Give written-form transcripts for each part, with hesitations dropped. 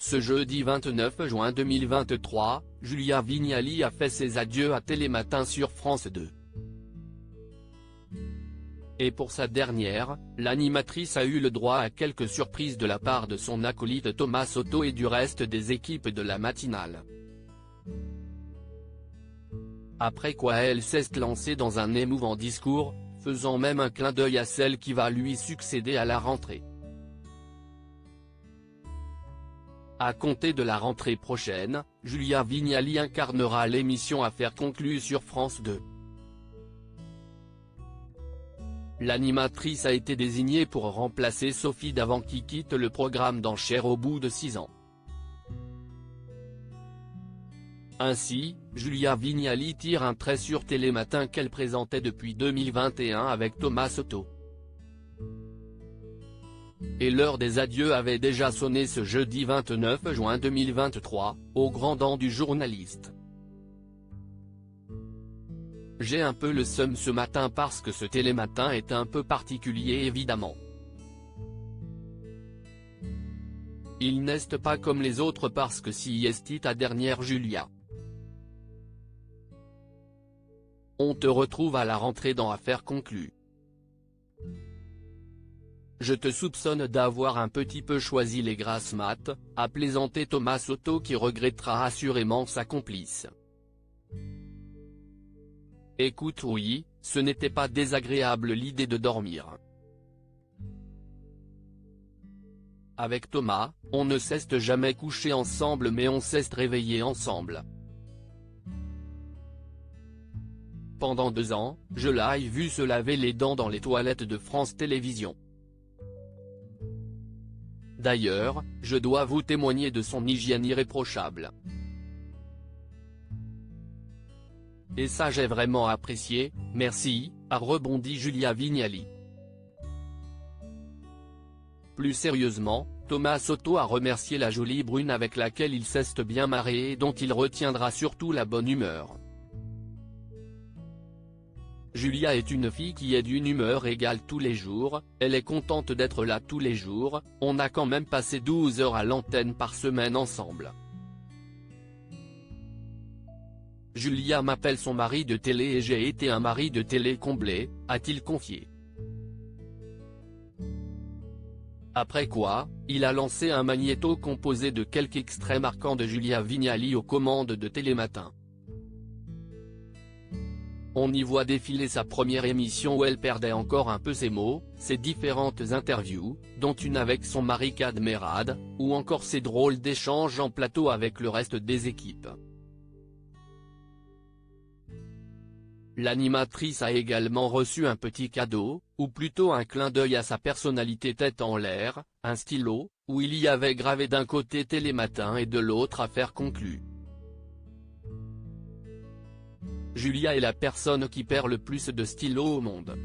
Ce jeudi 29 juin 2023, Julia Vignali a fait ses adieux à Télématin sur France 2. Et pour sa dernière, l'animatrice a eu le droit à quelques surprises de la part de son acolyte Thomas Soto et du reste des équipes de la matinale. Après quoi elle s'est lancée dans un émouvant discours, faisant même un clin d'œil à celle qui va lui succéder à la rentrée. À compter de la rentrée prochaine, Julia Vignali incarnera l'émission Affaires conclues sur France 2. L'animatrice a été désignée pour remplacer Sophie Davant qui quitte le programme d'enchères au bout de 6 ans. Ainsi, Julia Vignali tire un trait sur Télématin qu'elle présentait depuis 2021 avec Thomas Soto. Et l'heure des adieux avait déjà sonné ce jeudi 29 juin 2023, au grand dam du journaliste. J'ai un peu le seum ce matin parce que ce Télématin est un peu particulier évidemment. Il n'est pas comme les autres parce que si est ta dernière Julia. On te retrouve à la rentrée dans Affaires conclues. Je te soupçonne d'avoir un petit peu choisi les grasses mat, a plaisanté Thomas Soto qui regrettera assurément sa complice. Écoute oui, ce n'était pas désagréable l'idée de dormir. Avec Thomas, on ne s'est jamais couché ensemble mais on s'est réveillé ensemble. Pendant 2 ans, je l'ai vu se laver les dents dans les toilettes de France Télévisions. D'ailleurs, je dois vous témoigner de son hygiène irréprochable. Et ça j'ai vraiment apprécié, merci, a rebondi Julia Vignali. Plus sérieusement, Thomas Soto a remercié la jolie brune avec laquelle il s'est bien marré et dont il retiendra surtout la bonne humeur. Julia est une fille qui est d'une humeur égale tous les jours, elle est contente d'être là tous les jours, on a quand même passé 12 heures à l'antenne par semaine ensemble. Julia m'appelle son mari de télé et j'ai été un mari de télé comblé, a-t-il confié. Après quoi, il a lancé un magnéto composé de quelques extraits marquants de Julia Vignali aux commandes de Télématin. On y voit défiler sa première émission où elle perdait encore un peu ses mots, ses différentes interviews, dont une avec son mari Kad Merad, ou encore ses drôles d'échanges en plateau avec le reste des équipes. L'animatrice a également reçu un petit cadeau, ou plutôt un clin d'œil à sa personnalité tête en l'air, un stylo, où il y avait gravé d'un côté Télématin et de l'autre Affaires conclues. Julia est la personne qui perd le plus de stylos au monde.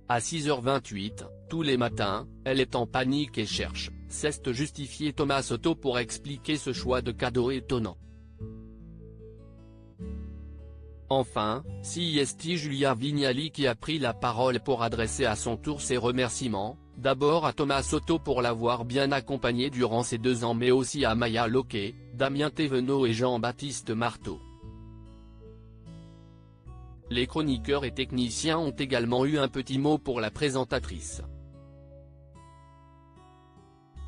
À 6h28, tous les matins, elle est en panique et cherche, s'est justifié Thomas Soto pour expliquer ce choix de cadeau étonnant. Enfin, si est Julia Vignali qui a pris la parole pour adresser à son tour ses remerciements, d'abord à Thomas Soto pour l'avoir bien accompagné durant ces 2 ans mais aussi à Maya Loquet, Damien Thévenot et Jean-Baptiste Marteau. Les chroniqueurs et techniciens ont également eu un petit mot pour la présentatrice.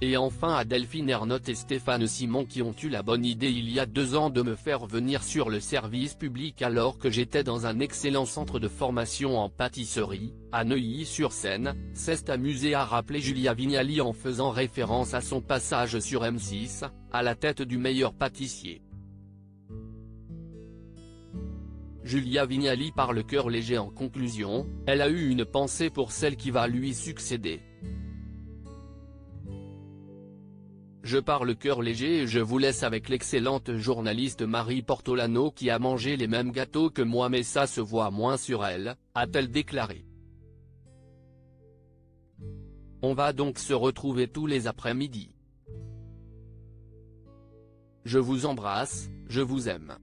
Et enfin à Delphine Ernotte et Stéphane Simon qui ont eu la bonne idée il y a 2 ans de me faire venir sur le service public alors que j'étais dans un excellent centre de formation en pâtisserie, à Neuilly-sur-Seine, s'est amusé à rappeler Julia Vignali en faisant référence à son passage sur M6, à la tête du meilleur pâtissier. Julia Vignali par le cœur léger en conclusion, elle a eu une pensée pour celle qui va lui succéder. Je pars le cœur léger et je vous laisse avec l'excellente journaliste Marie Portolano qui a mangé les mêmes gâteaux que moi mais ça se voit moins sur elle, a-t-elle déclaré. On va donc se retrouver tous les après-midi. Je vous embrasse, je vous aime.